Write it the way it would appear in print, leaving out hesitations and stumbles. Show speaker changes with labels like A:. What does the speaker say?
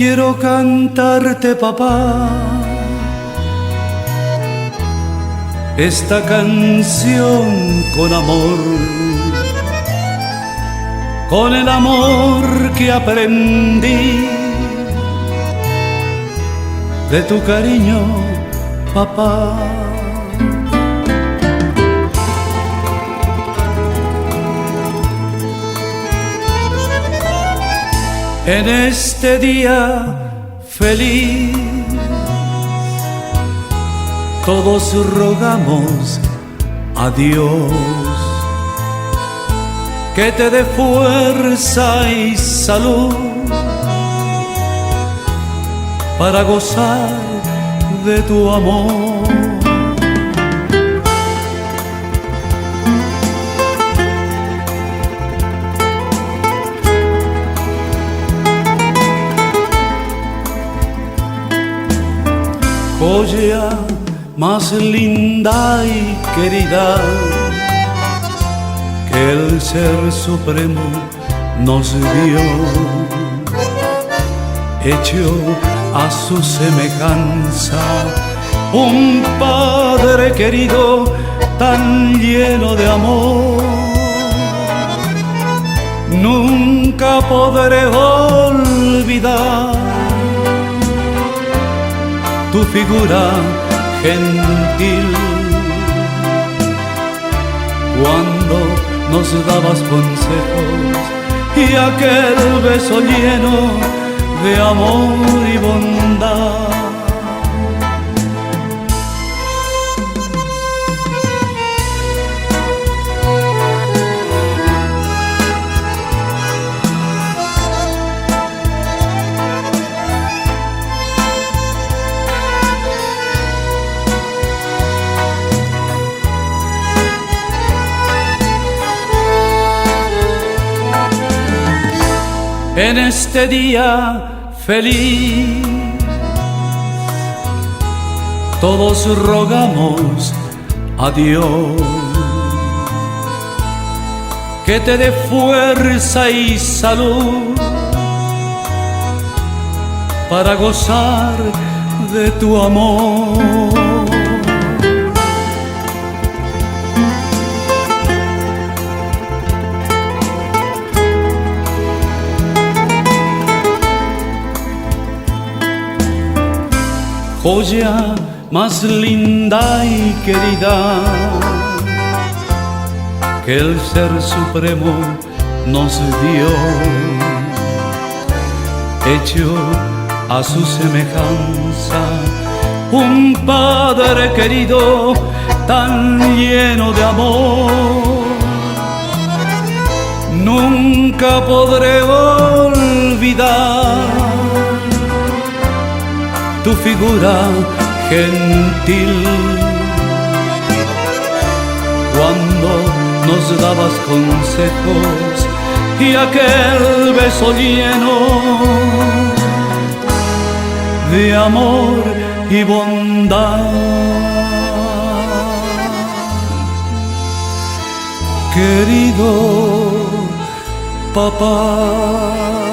A: quiero cantarte, papá, esta canción con amor, con el amor que aprendí de tu cariño, papá. En este día feliz, todos rogamos a Dios que te dé fuerza y salud para gozar de tu amor. Joya más linda y querida que el Ser Supremo nos dio, hecho a su semejanza, un Padre querido tan lleno de amor. Nunca podré olvidar tu figura gentil, cuando nos dabas consejos y aquel beso lleno de amor y bondad. En este día feliz, todos rogamos a Dios que te dé fuerza y salud para gozar de tu amor. Joya más linda y querida que el Ser Supremo nos dio, hecho a su semejanza, un Padre querido tan lleno de amor. Nunca podré olvidar tu figura gentil, cuando nos dabas consejos y aquel beso lleno de amor y bondad. Querido papá,